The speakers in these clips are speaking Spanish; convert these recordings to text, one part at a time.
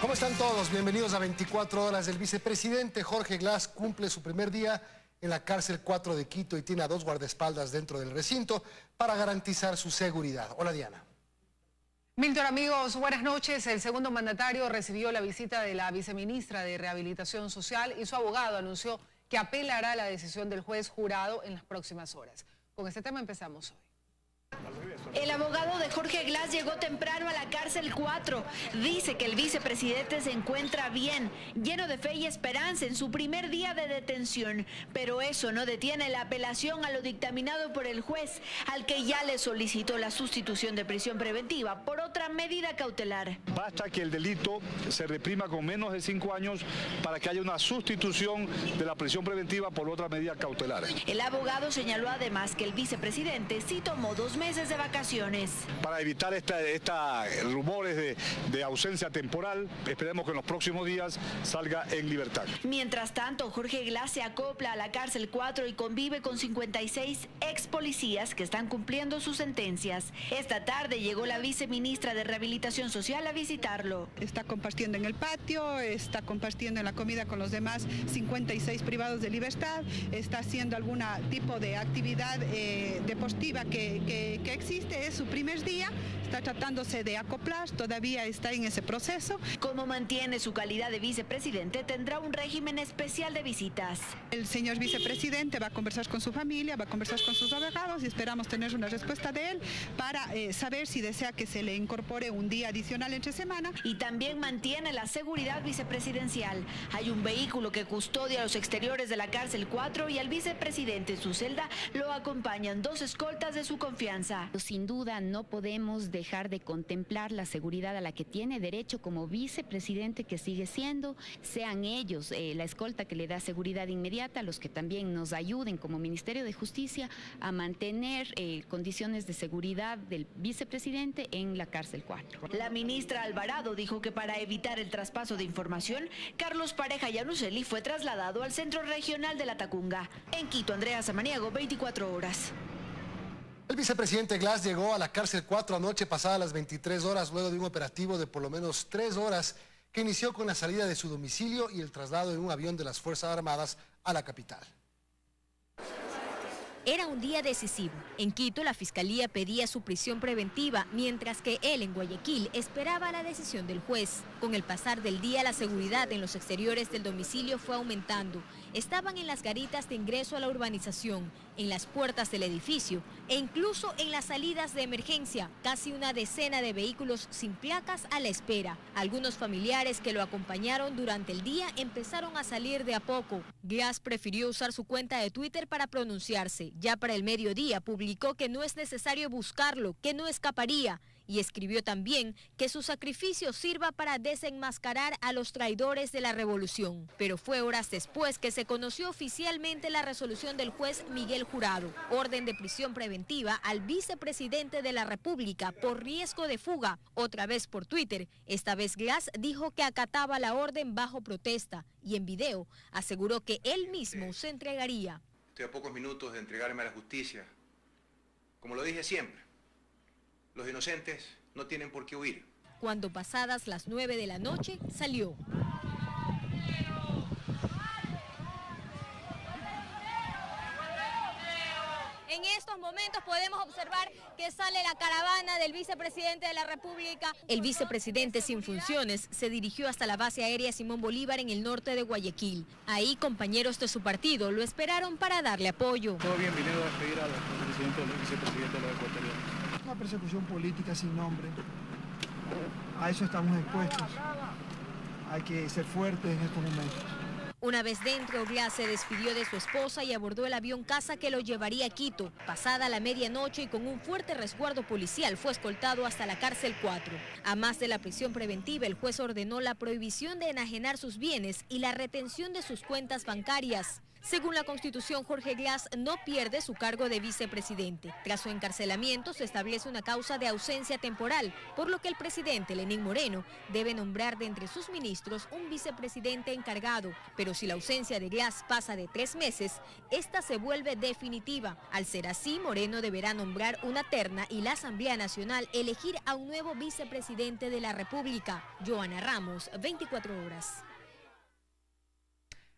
¿Cómo están todos? Bienvenidos a 24 horas. El vicepresidente Jorge Glass cumple su primer día en la cárcel 4 de Quito y tiene a 2 guardaespaldas dentro del recinto para garantizar su seguridad. Hola, Diana. Milton, amigos, buenas noches. El segundo mandatario recibió la visita de la viceministra de Rehabilitación Social y su abogado anunció que apelará a la decisión del juez jurado en las próximas horas. Con este tema empezamos hoy. El abogado de Jorge Glass llegó temprano a la cárcel 4. Dice que el vicepresidente se encuentra bien, lleno de fe y esperanza en su primer día de detención. Pero eso no detiene la apelación a lo dictaminado por el juez, al que ya le solicitó la sustitución de prisión preventiva por otra medida cautelar. Basta que el delito se reprima con menos de 5 años para que haya una sustitución de la prisión preventiva por otra medida cautelar. El abogado señaló además que el vicepresidente sí tomó 2 meses de vacaciones. Para evitar rumores de ausencia temporal, esperemos que en los próximos días salga en libertad. Mientras tanto, Jorge Glass se acopla a la cárcel 4 y convive con 56 ex policías que están cumpliendo sus sentencias. Esta tarde llegó la viceministra de Rehabilitación Social a visitarlo. Está compartiendo en el patio, está compartiendo en la comida con los demás 56 privados de libertad, está haciendo algún tipo de actividad deportiva que existe. Es su primer día, está tratándose de acoplar, todavía está en ese proceso. Como mantiene su calidad de vicepresidente, tendrá un régimen especial de visitas. El señor vicepresidente va a conversar con su familia, va a conversar con sus abogados y esperamos tener una respuesta de él para saber si desea que se le incorpore un día adicional entre semana. Y también mantiene la seguridad vicepresidencial. Hay un vehículo que custodia los exteriores de la cárcel 4 y al vicepresidente en su celda lo acompañan 2 escoltas de su confianza. Sin duda no podemos dejar de contemplar la seguridad a la que tiene derecho como vicepresidente que sigue siendo, sean ellos la escolta que le da seguridad inmediata, los que también nos ayuden como Ministerio de Justicia a mantener condiciones de seguridad del vicepresidente en la cárcel 4. La ministra Alvarado dijo que para evitar el traspaso de información, Carlos Pareja Yanuseli fue trasladado al Centro Regional de la Tacunga. En Quito, Andrea Samaniego, 24 horas. El vicepresidente Glass llegó a la cárcel 4 anoche pasadas las 23 horas luego de un operativo de por lo menos 3 horas que inició con la salida de su domicilio y el traslado en un avión de las Fuerzas Armadas a la capital. Era un día decisivo. En Quito, la Fiscalía pedía su prisión preventiva, mientras que él en Guayaquil esperaba la decisión del juez. Con el pasar del día, la seguridad en los exteriores del domicilio fue aumentando. Estaban en las garitas de ingreso a la urbanización, en las puertas del edificio e incluso en las salidas de emergencia. Casi una decena de vehículos sin placas a la espera. Algunos familiares que lo acompañaron durante el día empezaron a salir de a poco. Glass prefirió usar su cuenta de Twitter para pronunciarse. Ya para el mediodía publicó que no es necesario buscarlo, que no escaparía. Y escribió también que su sacrificio sirva para desenmascarar a los traidores de la revolución. Pero fue horas después que se conoció oficialmente la resolución del juez Miguel Jurado, orden de prisión preventiva al vicepresidente de la República por riesgo de fuga. Otra vez por Twitter, esta vez Glass dijo que acataba la orden bajo protesta y en video aseguró que él mismo se entregaría. Estoy a pocos minutos de entregarme a la justicia. Como lo dije siempre, los inocentes no tienen por qué huir. Cuando pasadas las 9 de la noche, salió. En estos momentos podemos observar que sale la caravana del vicepresidente de la República. El vicepresidente sin funciones se dirigió hasta la base aérea Simón Bolívar en el norte de Guayaquil. Ahí compañeros de su partido lo esperaron para darle apoyo. Todo bien, viniendo a despedir al vicepresidente de la Ecuatoriana. Una persecución política sin nombre. A eso estamos expuestos. Hay que ser fuertes en estos momentos. Una vez dentro, Glass se despidió de su esposa y abordó el avión casa que lo llevaría a Quito. Pasada la medianoche y con un fuerte resguardo policial, fue escoltado hasta la cárcel 4. A más de la prisión preventiva, el juez ordenó la prohibición de enajenar sus bienes y la retención de sus cuentas bancarias. Según la Constitución, Jorge Glass no pierde su cargo de vicepresidente. Tras su encarcelamiento se establece una causa de ausencia temporal, por lo que el presidente Lenín Moreno debe nombrar de entre sus ministros un vicepresidente encargado. Pero si la ausencia de Glass pasa de 3 meses, esta se vuelve definitiva. Al ser así, Moreno deberá nombrar una terna y la Asamblea Nacional elegir a un nuevo vicepresidente de la República. Joana Ramos, 24 horas.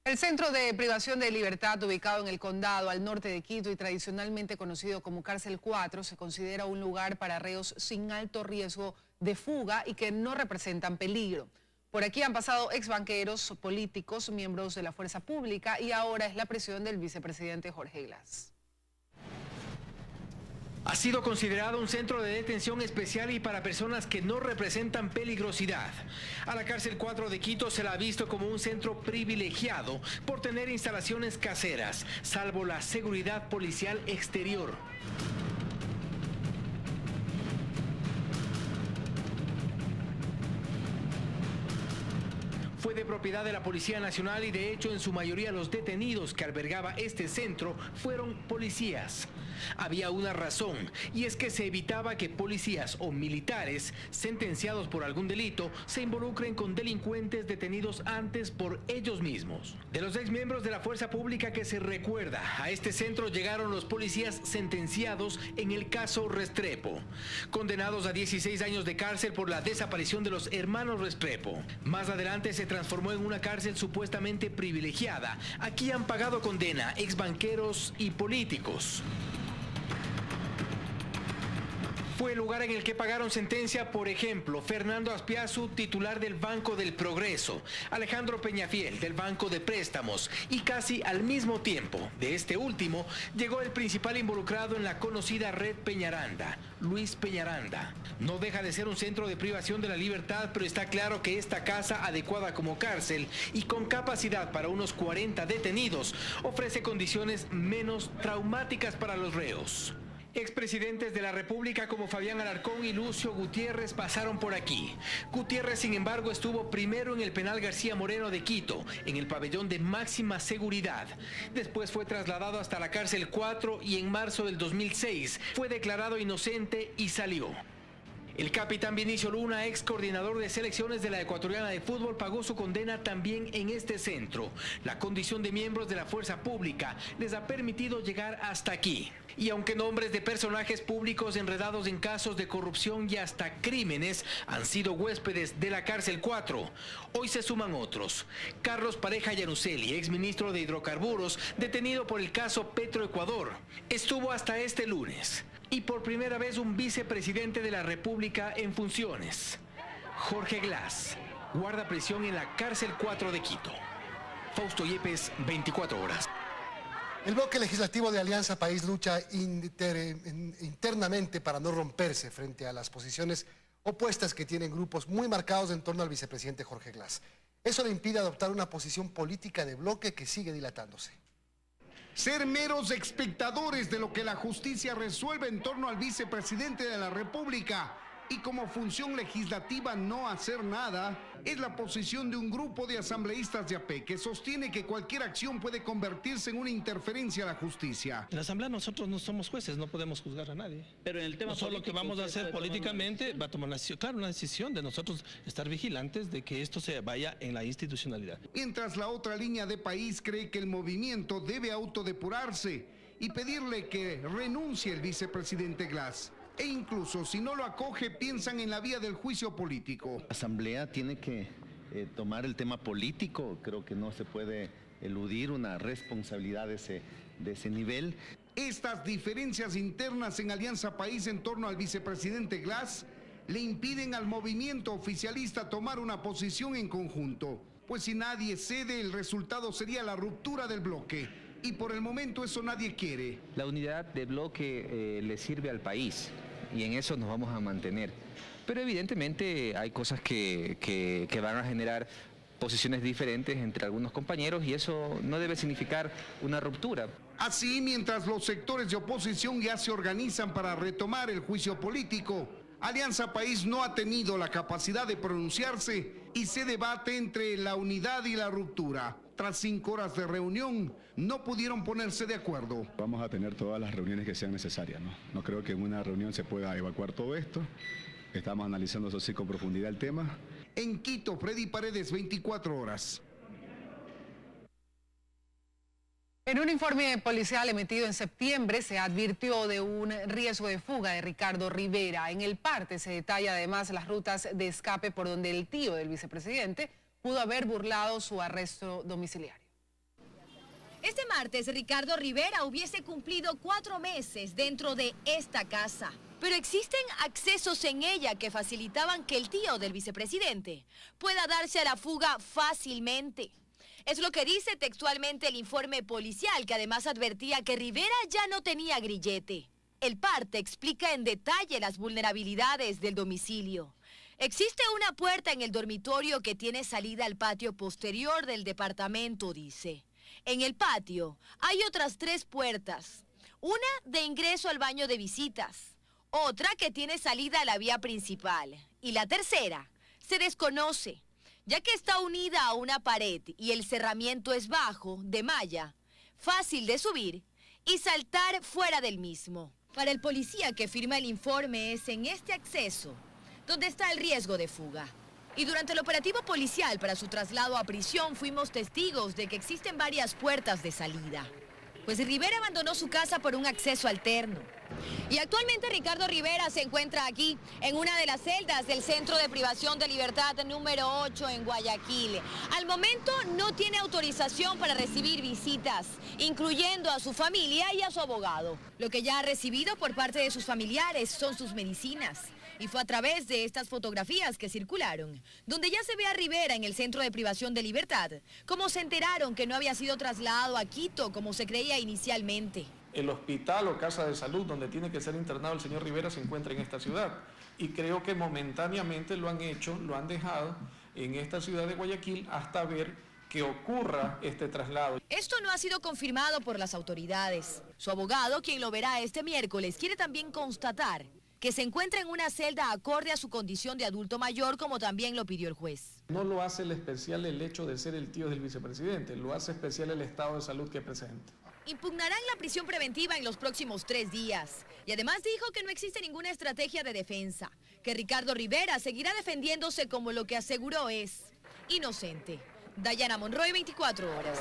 El centro de privación de libertad ubicado en el condado al norte de Quito y tradicionalmente conocido como Cárcel 4 se considera un lugar para reos sin alto riesgo de fuga y que no representan peligro. Por aquí han pasado exbanqueros, políticos, miembros de la fuerza pública y ahora es la prisión del vicepresidente Jorge Glass. Ha sido considerado un centro de detención especial y para personas que no representan peligrosidad. A la Cárcel 4 de Quito se la ha visto como un centro privilegiado por tener instalaciones caseras, salvo la seguridad policial exterior. Fue de propiedad de la Policía Nacional y de hecho en su mayoría los detenidos que albergaba este centro fueron policías. Había una razón y es que se evitaba que policías o militares sentenciados por algún delito se involucren con delincuentes detenidos antes por ellos mismos. De los exmiembros de la fuerza pública que se recuerda, a este centro llegaron los policías sentenciados en el caso Restrepo, condenados a 16 años de cárcel por la desaparición de los hermanos Restrepo. Más adelante se transformó en una cárcel supuestamente privilegiada. Aquí han pagado condena exbanqueros y políticos. Fue el lugar en el que pagaron sentencia, por ejemplo, Fernando Aspiazu, titular del Banco del Progreso, Alejandro Peñafiel, del Banco de Préstamos, y casi al mismo tiempo de este último, llegó el principal involucrado en la conocida red Peñaranda, Luis Peñaranda. No deja de ser un centro de privación de la libertad, pero está claro que esta casa, adecuada como cárcel y con capacidad para unos 40 detenidos, ofrece condiciones menos traumáticas para los reos. Expresidentes de la República como Fabián Alarcón y Lucio Gutiérrez pasaron por aquí. Gutiérrez, sin embargo, estuvo primero en el penal García Moreno de Quito, en el pabellón de máxima seguridad. Después fue trasladado hasta la Cárcel 4 y en marzo del 2006 fue declarado inocente y salió. El capitán Vinicio Luna, ex coordinador de selecciones de la Ecuatoriana de Fútbol, pagó su condena también en este centro. La condición de miembros de la fuerza pública les ha permitido llegar hasta aquí. Y aunque nombres de personajes públicos enredados en casos de corrupción y hasta crímenes han sido huéspedes de la Cárcel 4, hoy se suman otros. Carlos Pareja Yanuseli, exministro de Hidrocarburos, detenido por el caso Petroecuador, estuvo hasta este lunes. Y por primera vez un vicepresidente de la República en funciones. Jorge Glass guarda prisión en la Cárcel 4 de Quito. Fausto Yepes, 24 horas. El bloque legislativo de Alianza País lucha internamente para no romperse frente a las posiciones opuestas que tienen grupos muy marcados en torno al vicepresidente Jorge Glass. Eso le impide adoptar una posición política de bloque que sigue dilatándose. Ser meros espectadores de lo que la justicia resuelve en torno al vicepresidente de la República y como función legislativa no hacer nada es la posición de un grupo de asambleístas de AP que sostiene que cualquier acción puede convertirse en una interferencia a la justicia. En la Asamblea nosotros no somos jueces, no podemos juzgar a nadie. Pero en el tema nosotros lo que vamos a hacer políticamente va a tomar una decisión de nosotros estar vigilantes de que esto se vaya en la institucionalidad. Mientras la otra línea de País cree que el movimiento debe autodepurarse y pedirle que renuncie el vicepresidente Glass. E incluso si no lo acoge, piensan en la vía del juicio político. La Asamblea tiene que tomar el tema político, creo que no se puede eludir una responsabilidad de ese nivel. Estas diferencias internas en Alianza País en torno al vicepresidente Glass le impiden al movimiento oficialista tomar una posición en conjunto, pues si nadie cede, el resultado sería la ruptura del bloque. Y por el momento eso nadie quiere. La unidad de bloque le sirve al país y en eso nos vamos a mantener. Pero evidentemente hay cosas que van a generar posiciones diferentes entre algunos compañeros y eso no debe significar una ruptura. Así, mientras los sectores de oposición ya se organizan para retomar el juicio político, Alianza País no ha tenido la capacidad de pronunciarse y se debate entre la unidad y la ruptura. Tras 5 horas de reunión, no pudieron ponerse de acuerdo. Vamos a tener todas las reuniones que sean necesarias, ¿no? No creo que en una reunión se pueda evacuar todo esto. Estamos analizando eso sí con profundidad el tema. En Quito, Freddy Paredes, 24 horas. En un informe policial emitido en septiembre se advirtió de un riesgo de fuga de Ricardo Rivera. En el parte se detalla además las rutas de escape por donde el tío del vicepresidente pudo haber burlado su arresto domiciliario. Este martes Ricardo Rivera hubiese cumplido 4 meses dentro de esta casa. Pero existen accesos en ella que facilitaban que el tío del vicepresidente pueda darse a la fuga fácilmente. Es lo que dice textualmente el informe policial, que además advertía que Rivera ya no tenía grillete. El parte explica en detalle las vulnerabilidades del domicilio. Existe una puerta en el dormitorio que tiene salida al patio posterior del departamento, dice. En el patio hay otras 3 puertas. Una de ingreso al baño de visitas, otra que tiene salida a la vía principal y la tercera se desconoce, ya que está unida a una pared y el cerramiento es bajo, de malla, fácil de subir y saltar fuera del mismo. Para el policía que firma el informe es en este acceso donde está el riesgo de fuga. Y durante el operativo policial para su traslado a prisión fuimos testigos de que existen varias puertas de salida. Pues Rivera abandonó su casa por un acceso alterno. Y actualmente Ricardo Rivera se encuentra aquí, en una de las celdas del Centro de Privación de Libertad número 8 en Guayaquil. Al momento no tiene autorización para recibir visitas, incluyendo a su familia y a su abogado. Lo que ya ha recibido por parte de sus familiares son sus medicinas. Y fue a través de estas fotografías que circularon, donde ya se ve a Rivera en el Centro de Privación de Libertad, como se enteraron que no había sido trasladado a Quito como se creía inicialmente. El hospital o casa de salud donde tiene que ser internado el señor Rivera se encuentra en esta ciudad. Y creo que momentáneamente lo han hecho, lo han dejado en esta ciudad de Guayaquil hasta ver que ocurra este traslado. Esto no ha sido confirmado por las autoridades. Su abogado, quien lo verá este miércoles, quiere también constatar que se encuentra en una celda acorde a su condición de adulto mayor, como también lo pidió el juez. No lo hace el especial el hecho de ser el tío del vicepresidente, lo hace especial el estado de salud que presenta. Impugnarán la prisión preventiva en los próximos 3 días. Y además dijo que no existe ninguna estrategia de defensa, que Ricardo Rivera seguirá defendiéndose como lo que aseguró es inocente. Dayana Monroy, 24 horas.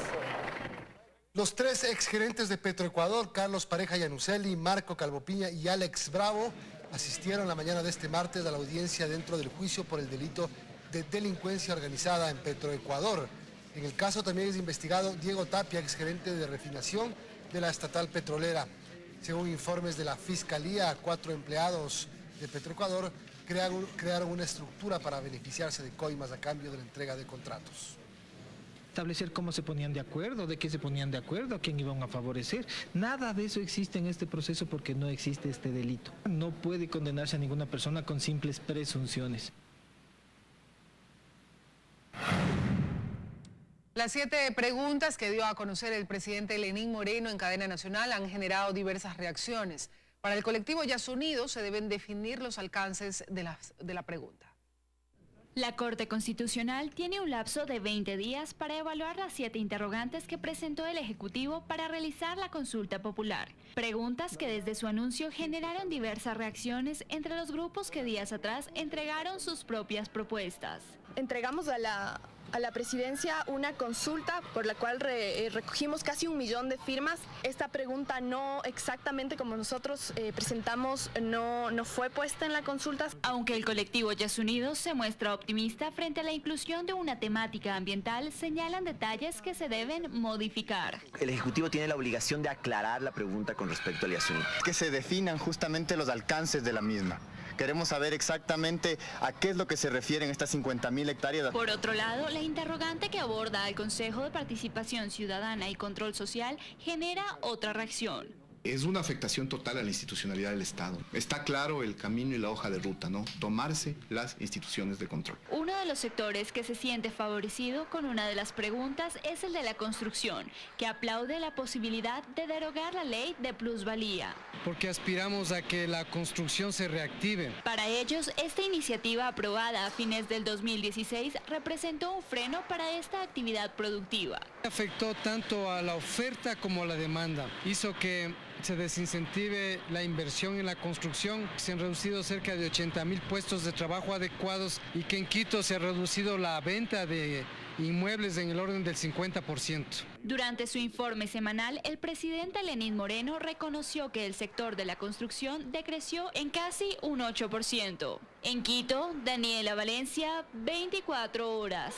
Los 3 exgerentes de Petroecuador, Carlos Pareja Yanuseli, Marco Calvopiña y Alex Bravo, asistieron la mañana de este martes a la audiencia dentro del juicio por el delito de delincuencia organizada en Petroecuador. En el caso también es investigado Diego Tapia, exgerente de refinación de la estatal petrolera. Según informes de la Fiscalía, 4 empleados de Petroecuador crearon una estructura para beneficiarse de coimas a cambio de la entrega de contratos. Establecer cómo se ponían de acuerdo, de qué se ponían de acuerdo, a quién iban a favorecer. Nada de eso existe en este proceso porque no existe este delito. No puede condenarse a ninguna persona con simples presunciones. Las 7 preguntas que dio a conocer el presidente Lenín Moreno en cadena nacional han generado diversas reacciones. Para el colectivo Yasunido se deben definir los alcances de la pregunta. La Corte Constitucional tiene un lapso de 20 días para evaluar las 7 interrogantes que presentó el Ejecutivo para realizar la consulta popular. Preguntas que desde su anuncio generaron diversas reacciones entre los grupos que días atrás entregaron sus propias propuestas. Entregamos a la presidencia una consulta por la cual recogimos casi 1 millón de firmas. Esta pregunta no exactamente como nosotros presentamos no fue puesta en la consulta. Aunque el colectivo Yasunido se muestra optimista frente a la inclusión de una temática ambiental, señalan detalles que se deben modificar. El Ejecutivo tiene la obligación de aclarar la pregunta con respecto al Yasunido. Que se definan justamente los alcances de la misma. Queremos saber exactamente a qué es lo que se refieren estas 50.000 hectáreas. Por otro lado, la interrogante que aborda al Consejo de Participación Ciudadana y Control Social genera otra reacción. Es una afectación total a la institucionalidad del Estado. Está claro el camino y la hoja de ruta, ¿no? Tomarse las instituciones de control. Uno de los sectores que se siente favorecido con una de las preguntas es el de la construcción, que aplaude la posibilidad de derogar la ley de plusvalía. Porque aspiramos a que la construcción se reactive. Para ellos, esta iniciativa aprobada a fines del 2016 representó un freno para esta actividad productiva. Afectó tanto a la oferta como a la demanda. Hizo que se desincentive la inversión en la construcción. Se han reducido cerca de 80,000 puestos de trabajo adecuados y que en Quito se ha reducido la venta de inmuebles en el orden del 50%. Durante su informe semanal, el presidente Lenín Moreno reconoció que el sector de la construcción decreció en casi un 8%. En Quito, Daniela Valencia, 24 horas.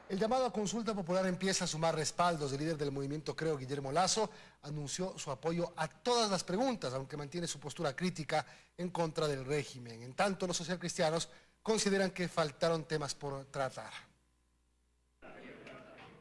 El llamado a consulta popular empieza a sumar respaldos. El líder del movimiento Creo, Guillermo Lasso, anunció su apoyo a todas las preguntas, aunque mantiene su postura crítica en contra del régimen. En tanto, los socialcristianos consideran que faltaron temas por tratar.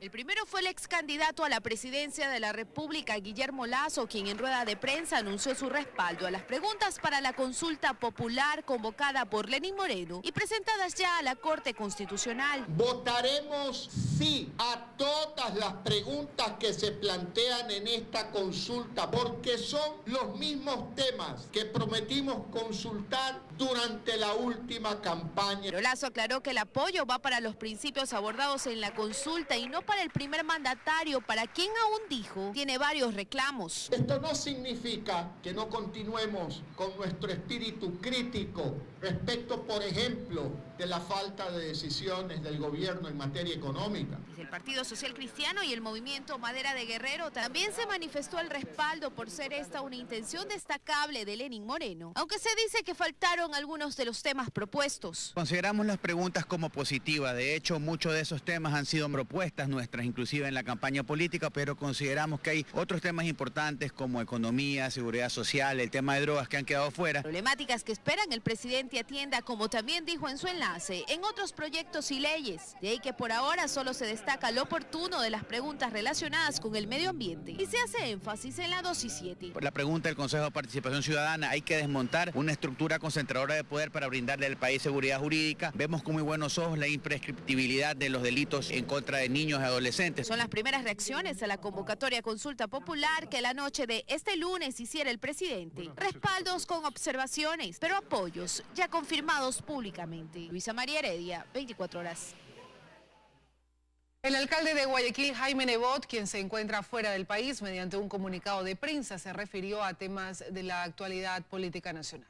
El primero fue el ex candidato a la presidencia de la República, Guillermo Lasso, quien en rueda de prensa anunció su respaldo a las preguntas para la consulta popular convocada por Lenín Moreno y presentadas ya a la Corte Constitucional. Votaremos sí a todas las preguntas que se plantean en esta consulta, porque son los mismos temas que prometimos consultar durante la última campaña. Pero Lasso aclaró que el apoyo va para los principios abordados en la consulta y no para el primer mandatario, para quien aún dijo tiene varios reclamos. Esto no significa que no continuemos con nuestro espíritu crítico respecto, por ejemplo, de la falta de decisiones del gobierno en materia económica. Desde el Partido Social Cristiano y el Movimiento Madera de Guerrero también se manifestó el respaldo por ser esta una intención destacable de Lenín Moreno, aunque se dice que faltaron algunos de los temas propuestos. Consideramos las preguntas como positivas. De hecho, muchos de esos temas han sido propuestas nuestras, inclusive en la campaña política, pero consideramos que hay otros temas importantes como economía, seguridad social, el tema de drogas que han quedado fuera. Problemáticas que esperan el presidente atienda, como también dijo en su enlace, en otros proyectos y leyes. De ahí que por ahora solo se destaca lo oportuno de las preguntas relacionadas con el medio ambiente y se hace énfasis en la dosis 7. Por la pregunta del Consejo de Participación Ciudadana, hay que desmontar una estructura concentradora de poder para brindarle al país seguridad jurídica. Vemos con muy buenos ojos la imprescriptibilidad de los delitos en contra de niños y adolescentes. Son las primeras reacciones a la convocatoria a consulta popular que la noche de este lunes hiciera el presidente. Respaldos con observaciones, pero apoyos ya confirmados públicamente. Luisa María Heredia, 24 horas. El alcalde de Guayaquil, Jaime Nebot, quien se encuentra fuera del país, mediante un comunicado de prensa, se refirió a temas de la actualidad política nacional.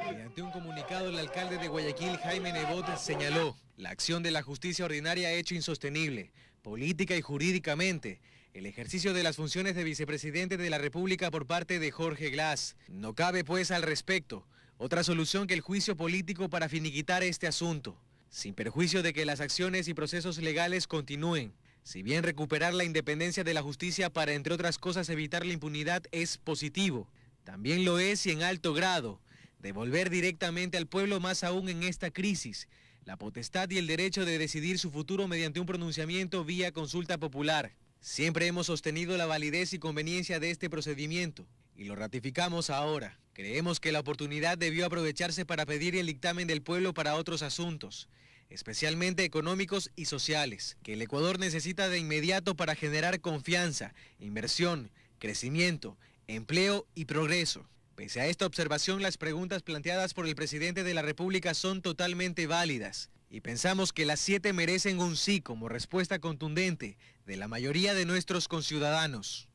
Mediante un comunicado, el alcalde de Guayaquil, Jaime Nebot, señaló: la acción de la justicia ordinaria ha hecho insostenible, política y jurídicamente, el ejercicio de las funciones de vicepresidente de la República por parte de Jorge Glass. No cabe, pues, al respecto otra solución que el juicio político para finiquitar este asunto, sin perjuicio de que las acciones y procesos legales continúen. Si bien recuperar la independencia de la justicia para, entre otras cosas, evitar la impunidad es positivo, también lo es, y en alto grado, devolver directamente al pueblo, más aún en esta crisis, la potestad y el derecho de decidir su futuro mediante un pronunciamiento vía consulta popular. Siempre hemos sostenido la validez y conveniencia de este procedimiento y lo ratificamos ahora. Creemos que la oportunidad debió aprovecharse para pedir el dictamen del pueblo para otros asuntos, especialmente económicos y sociales, que el Ecuador necesita de inmediato para generar confianza, inversión, crecimiento, empleo y progreso. Pese a esta observación, las preguntas planteadas por el presidente de la República son totalmente válidas y pensamos que las 7 merecen un sí como respuesta contundente de la mayoría de nuestros conciudadanos.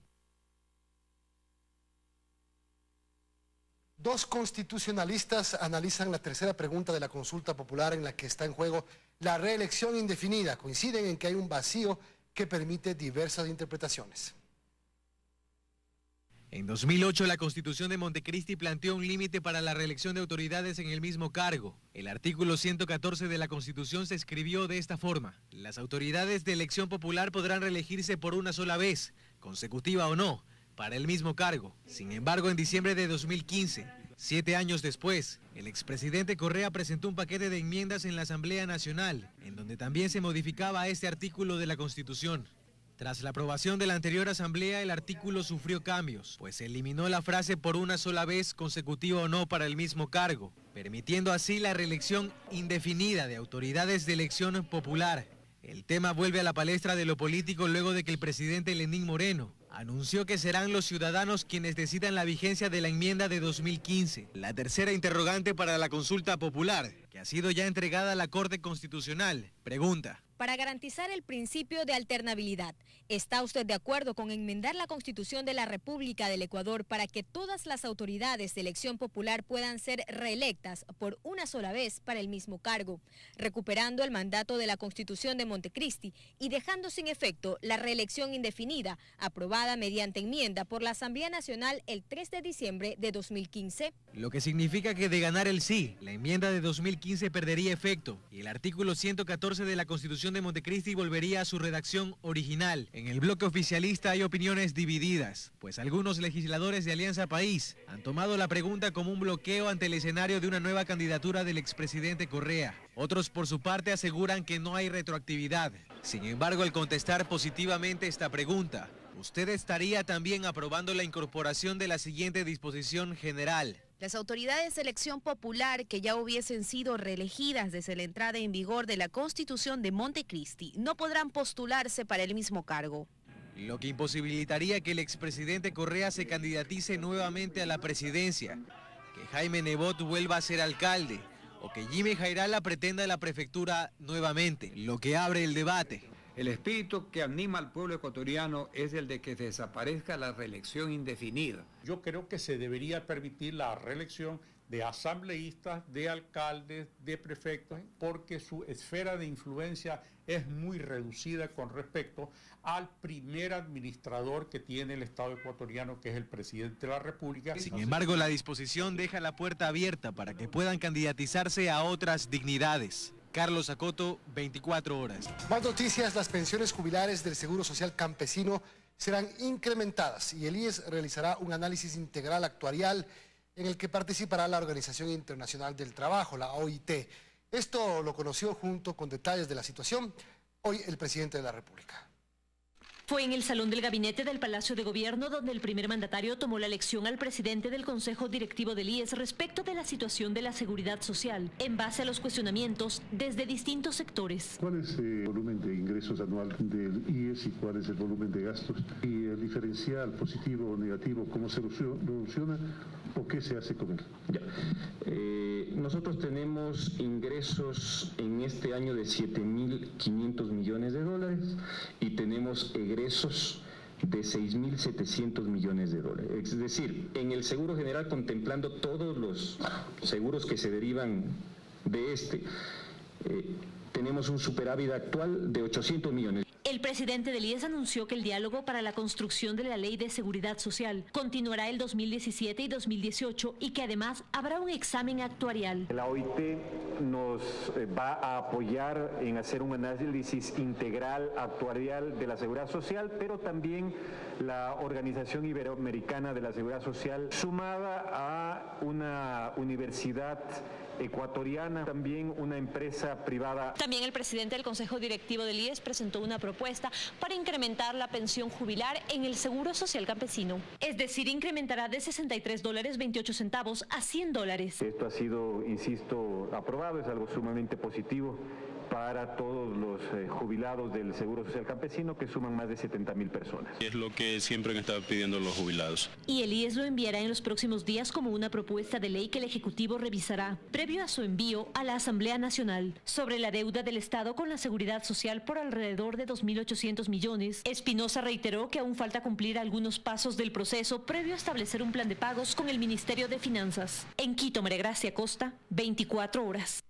Dos constitucionalistas analizan la tercera pregunta de la consulta popular en la que está en juego la reelección indefinida. Coinciden en que hay un vacío que permite diversas interpretaciones. En 2008, la Constitución de Montecristi planteó un límite para la reelección de autoridades en el mismo cargo. El artículo 114 de la Constitución se escribió de esta forma: las autoridades de elección popular podrán reelegirse por una sola vez, consecutiva o no, para el mismo cargo. Sin embargo, en diciembre de 2015, 7 años después, el expresidente Correa presentó un paquete de enmiendas en la Asamblea Nacional, en donde también se modificaba este artículo de la Constitución. Tras la aprobación de la anterior asamblea, el artículo sufrió cambios, pues se eliminó la frase por una sola vez, consecutiva o no, para el mismo cargo, permitiendo así la reelección indefinida de autoridades de elección popular. El tema vuelve a la palestra de lo político luego de que el presidente Lenín Moreno anunció que serán los ciudadanos quienes decidan la vigencia de la enmienda de 2015. La tercera interrogante para la consulta popular, que ha sido ya entregada a la Corte Constitucional, pregunta: para garantizar el principio de alternabilidad, ¿está usted de acuerdo con enmendar la Constitución de la República del Ecuador para que todas las autoridades de elección popular puedan ser reelectas por una sola vez para el mismo cargo, recuperando el mandato de la Constitución de Montecristi y dejando sin efecto la reelección indefinida, aprobada mediante enmienda por la Asamblea Nacional el 3 de diciembre de 2015? Lo que significa que de ganar el sí, la enmienda de 2015 perdería efecto y el artículo 114 de la Constitución de Montecristi volvería a su redacción original. En el bloque oficialista hay opiniones divididas, pues algunos legisladores de Alianza País han tomado la pregunta como un bloqueo ante el escenario de una nueva candidatura del expresidente Correa. Otros, por su parte, aseguran que no hay retroactividad. Sin embargo, al contestar positivamente esta pregunta, ¿usted estaría también aprobando la incorporación de la siguiente disposición general? Las autoridades de elección popular que ya hubiesen sido reelegidas desde la entrada en vigor de la Constitución de Montecristi no podrán postularse para el mismo cargo. Lo que imposibilitaría que el expresidente Correa se candidatice nuevamente a la presidencia, que Jaime Nebot vuelva a ser alcalde o que Jimmy Jairala pretenda la prefectura nuevamente, lo que abre el debate. El espíritu que anima al pueblo ecuatoriano es el de que desaparezca la reelección indefinida. Yo creo que se debería permitir la reelección de asambleístas, de alcaldes, de prefectos, porque su esfera de influencia es muy reducida con respecto al primer administrador que tiene el Estado ecuatoriano, que es el presidente de la República. Sin embargo, la disposición deja la puerta abierta para que puedan candidatizarse a otras dignidades. Carlos Acoto, 24 horas. Más noticias: las pensiones jubilares del Seguro Social Campesino serán incrementadas y el IES realizará un análisis integral actuarial en el que participará la Organización Internacional del Trabajo, la OIT. Esto lo conoció junto con detalles de la situación hoy el presidente de la República. Fue en el salón del gabinete del Palacio de Gobierno donde el primer mandatario tomó la lección al presidente del Consejo Directivo del IES respecto de la situación de la seguridad social, en base a los cuestionamientos desde distintos sectores. ¿Cuál es el volumen de ingresos anual del IES y cuál es el volumen de gastos? Y el diferencial positivo o negativo, ¿cómo se soluciona o qué se hace con él? Ya. Nosotros tenemos ingresos en este año de 7.500 millones de dólares y tenemos egresos de 6.700 millones de dólares. Es decir, en el Seguro General, contemplando todos los seguros que se derivan de este, tenemos un superávit actual de 800 millones. El presidente del IES anunció que el diálogo para la construcción de la Ley de Seguridad Social continuará el 2017 y 2018 y que además habrá un examen actuarial. La OIT nos va a apoyar en hacer un análisis integral actuarial de la seguridad social, pero también la Organización Iberoamericana de la Seguridad Social, sumada a una universidad ecuatoriana, también una empresa privada. También el presidente del Consejo Directivo del IES presentó una propuesta para incrementar la pensión jubilar en el Seguro Social Campesino. Es decir, incrementará de $63.28 a $100. Esto ha sido, insisto, aprobado, es algo sumamente positivo para todos los jubilados del Seguro Social Campesino, que suman más de 70.000 personas. Es lo que siempre han estado pidiendo los jubilados. Y el IES lo enviará en los próximos días como una propuesta de ley que el Ejecutivo revisará, previo a su envío a la Asamblea Nacional. Sobre la deuda del Estado con la Seguridad Social por alrededor de 2.800 millones, Espinosa reiteró que aún falta cumplir algunos pasos del proceso previo a establecer un plan de pagos con el Ministerio de Finanzas. En Quito, María Gracia Costa, 24 horas.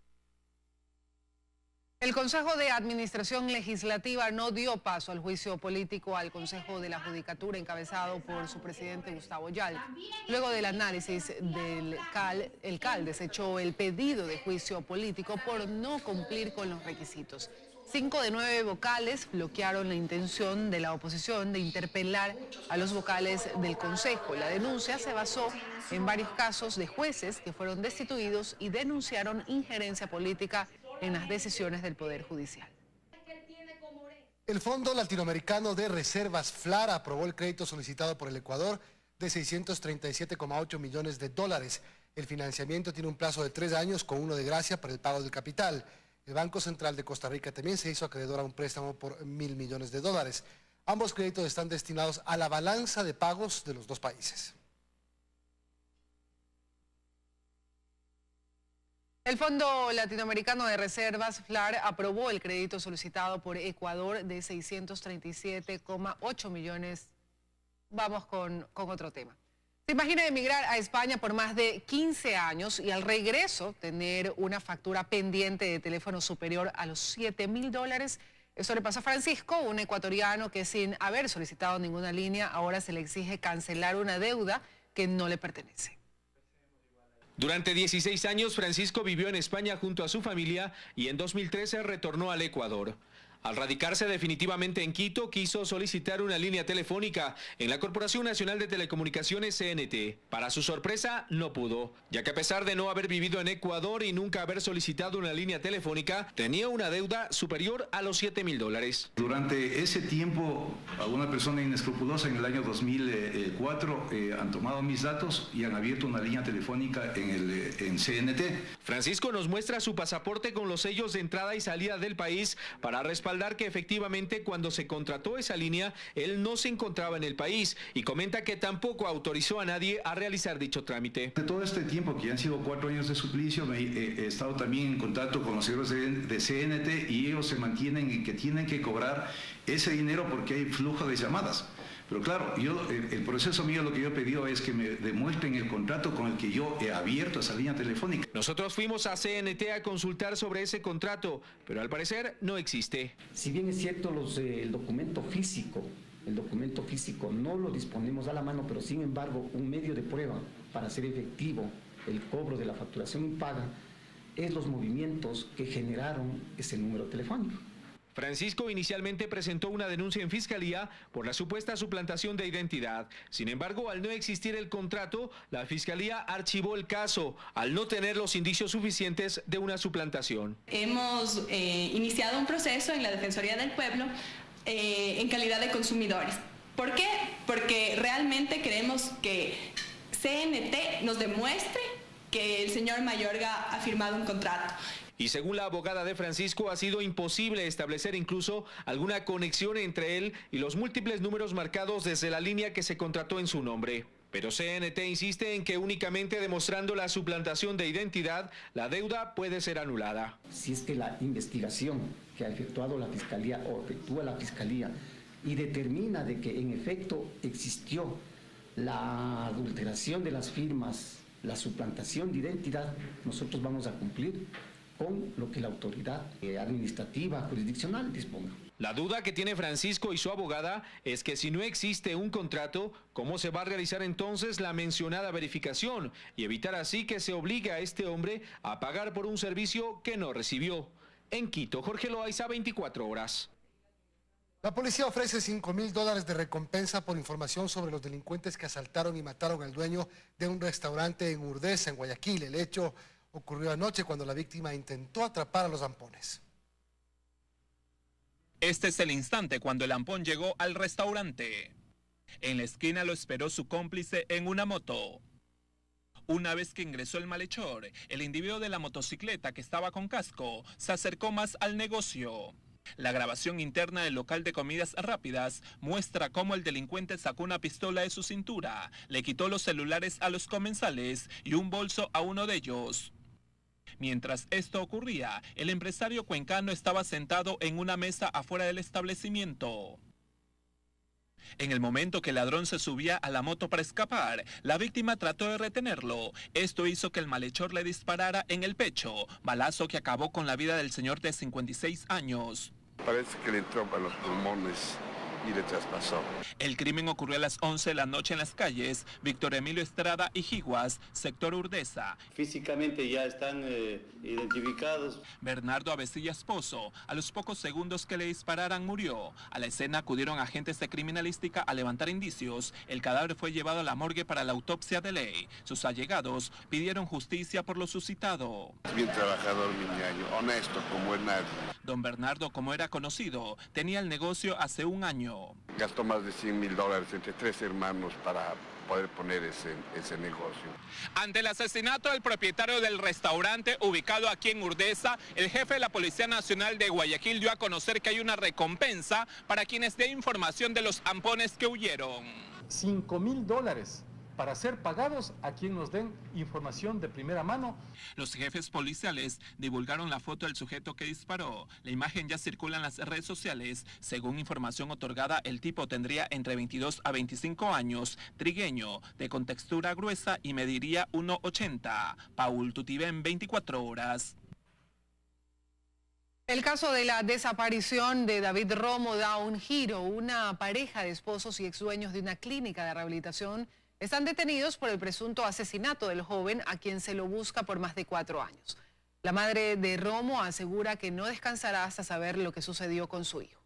El Consejo de Administración Legislativa no dio paso al juicio político al Consejo de la Judicatura encabezado por su presidente Gustavo Yalc. Luego del análisis del el CAL desechó el pedido de juicio político por no cumplir con los requisitos. 5 de 9 vocales bloquearon la intención de la oposición de interpelar a los vocales del Consejo. La denuncia se basó en varios casos de jueces que fueron destituidos y denunciaron injerencia política en las decisiones del Poder Judicial. El Fondo Latinoamericano de Reservas, FLAR, aprobó el crédito solicitado por el Ecuador de 637,8 millones de dólares. El financiamiento tiene un plazo de 3 años con uno de gracia para el pago del capital. El Banco Central de Costa Rica también se hizo acreedor a un préstamo por 1.000 millones de dólares. Ambos créditos están destinados a la balanza de pagos de los dos países. El Fondo Latinoamericano de Reservas, FLAR, aprobó el crédito solicitado por Ecuador de 637,8 millones. Vamos con otro tema. ¿Se imagina emigrar a España por más de 15 años y al regreso tener una factura pendiente de teléfono superior a los $7.000? Eso le pasó a Francisco, un ecuatoriano que sin haber solicitado ninguna línea, ahora se le exige cancelar una deuda que no le pertenece. Durante 16 años, Francisco vivió en España junto a su familia y en 2013 retornó al Ecuador. Al radicarse definitivamente en Quito, quiso solicitar una línea telefónica en la Corporación Nacional de Telecomunicaciones CNT. Para su sorpresa, no pudo, ya que a pesar de no haber vivido en Ecuador y nunca haber solicitado una línea telefónica, tenía una deuda superior a los $7.000. Durante ese tiempo, alguna persona inescrupulosa en el año 2004 han tomado mis datos y han abierto una línea telefónica en CNT. Francisco nos muestra su pasaporte con los sellos de entrada y salida del país para respaldar que efectivamente cuando se contrató esa línea, él no se encontraba en el país y comenta que tampoco autorizó a nadie a realizar dicho trámite. De todo este tiempo, que han sido 4 años de suplicio, he estado también en contacto con los señores de CNT y ellos se mantienen en que tienen que cobrar ese dinero porque hay flujo de llamadas. Pero claro, el proceso mío lo que yo he pedido es que me demuestren el contrato con el que yo he abierto esa línea telefónica. Nosotros fuimos a CNT a consultar sobre ese contrato, pero al parecer no existe. Si bien es cierto el documento físico no lo disponemos a la mano, pero sin embargo un medio de prueba para hacer efectivo el cobro de la facturación impaga es los movimientos que generaron ese número telefónico. Francisco inicialmente presentó una denuncia en Fiscalía por la supuesta suplantación de identidad. Sin embargo, al no existir el contrato, la Fiscalía archivó el caso, al no tener los indicios suficientes de una suplantación. Hemos iniciado un proceso en la Defensoría del Pueblo en calidad de consumidores. ¿Por qué? Porque realmente queremos que CNT nos demuestre que el señor Mayorga ha firmado un contrato. Y según la abogada de Francisco, ha sido imposible establecer incluso alguna conexión entre él y los múltiples números marcados desde la línea que se contrató en su nombre. Pero CNT insiste en que únicamente demostrando la suplantación de identidad, la deuda puede ser anulada. Si es que la investigación que ha efectuado la Fiscalía o efectúa la Fiscalía y determina de que en efecto existió la adulteración de las firmas, la suplantación de identidad, nosotros vamos a cumplir con lo que la autoridad administrativa jurisdiccional disponga. La duda que tiene Francisco y su abogada es que si no existe un contrato, ¿cómo se va a realizar entonces la mencionada verificación y evitar así que se obligue a este hombre a pagar por un servicio que no recibió? En Quito, Jorge Loaiza, 24 horas. La policía ofrece $5.000 de recompensa por información sobre los delincuentes que asaltaron y mataron al dueño de un restaurante en Urdesa, en Guayaquil. El hecho ocurrió anoche cuando la víctima intentó atrapar a los lampones. Este es el instante cuando el lampón llegó al restaurante. En la esquina lo esperó su cómplice en una moto. Una vez que ingresó el malhechor, el individuo de la motocicleta que estaba con casco se acercó más al negocio. La grabación interna del local de comidas rápidas muestra cómo el delincuente sacó una pistola de su cintura, le quitó los celulares a los comensales y un bolso a uno de ellos. Mientras esto ocurría, el empresario cuencano estaba sentado en una mesa afuera del establecimiento. En el momento que el ladrón se subía a la moto para escapar, la víctima trató de retenerlo. Esto hizo que el malhechor le disparara en el pecho, balazo que acabó con la vida del señor de 56 años. Parece que le entró a los pulmones y le traspasó. El crimen ocurrió a las 11 de la noche en las calles Víctor Emilio Estrada y Jiguas, sector Urdesa. Físicamente ya están identificados. Bernardo Avecilla Esposo, a los pocos segundos que le dispararan, murió. A la escena acudieron agentes de criminalística a levantar indicios. El cadáver fue llevado a la morgue para la autopsia de ley. Sus allegados pidieron justicia por lo suscitado. Bien trabajador, mi ñaño, honesto como es nadie. Don Bernardo, como era conocido, tenía el negocio hace un año. Gastó más de $100,000 entre 3 hermanos para poder poner ese negocio. Ante el asesinato del propietario del restaurante ubicado aquí en Urdesa, el jefe de la Policía Nacional de Guayaquil dio a conocer que hay una recompensa para quienes den información de los ampones que huyeron. $5,000 para ser pagados a quien nos den información de primera mano. Los jefes policiales divulgaron la foto del sujeto que disparó. La imagen ya circula en las redes sociales. Según información otorgada, el tipo tendría entre 22 a 25 años, trigueño, de contextura gruesa y mediría 1,80. Paul Tutibén, 24 horas. El caso de la desaparición de David Romo da un giro. Una pareja de esposos y exdueños de una clínica de rehabilitación están detenidos por el presunto asesinato del joven a quien se lo busca por más de 4 años. La madre de Romo asegura que no descansará hasta saber lo que sucedió con su hijo.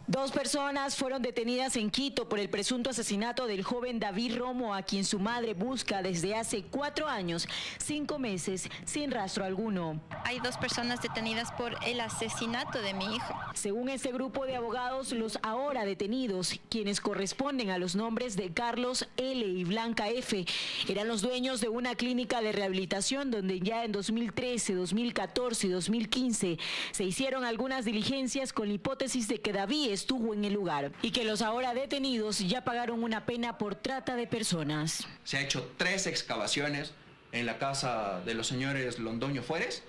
2 personas fueron detenidas en Quito por el presunto asesinato del joven David Romo, a quien su madre busca desde hace 4 años, 5 meses, sin rastro alguno. Hay 2 personas detenidas por el asesinato de mi hijo. Según este grupo de abogados, los ahora detenidos, quienes corresponden a los nombres de Carlos L. y Blanca F., eran los dueños de una clínica de rehabilitación donde ya en 2013, 2014 y 2015 se hicieron algunas diligencias con la hipótesis de que David estuvo en el lugar y que los ahora detenidos ya pagaron una pena por trata de personas. Se ha hecho 3 excavaciones en la casa de los señores Londoño Fuérez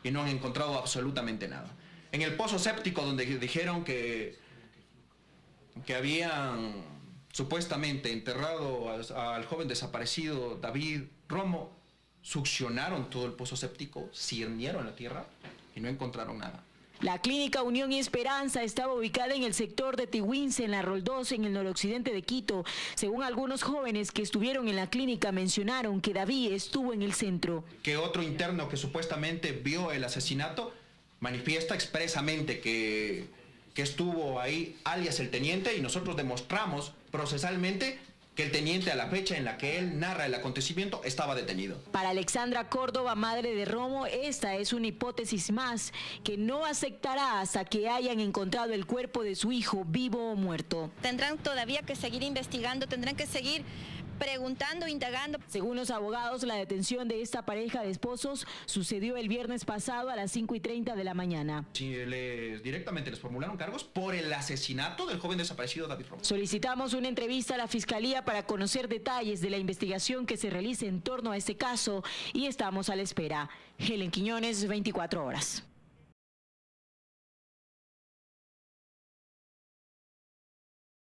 y no han encontrado absolutamente nada. En el pozo séptico donde dijeron que habían supuestamente enterrado al joven desaparecido David Romo, succionaron todo el pozo séptico, cirnieron la tierra y no encontraron nada. La clínica Unión y Esperanza estaba ubicada en el sector de Tihuince, en la Roldós, en el noroccidente de Quito. Según algunos jóvenes que estuvieron en la clínica, mencionaron que David estuvo en el centro. Que otro interno que supuestamente vio el asesinato manifiesta expresamente que estuvo ahí, alias el teniente, y nosotros demostramos procesalmente que el teniente, a la fecha en la que él narra el acontecimiento, estaba detenido. Para Alexandra Córdoba, madre de Romo, esta es una hipótesis más que no aceptará hasta que hayan encontrado el cuerpo de su hijo vivo o muerto. Tendrán todavía que seguir investigando, tendrán que seguir preguntando, indagando. Según los abogados, la detención de esta pareja de esposos sucedió el viernes pasado a las 5:30 de la mañana. Sí, directamente les formularon cargos por el asesinato del joven desaparecido David Romo. Solicitamos una entrevista a la Fiscalía para conocer detalles de la investigación que se realice en torno a este caso y estamos a la espera. Helen Quiñones, 24 horas.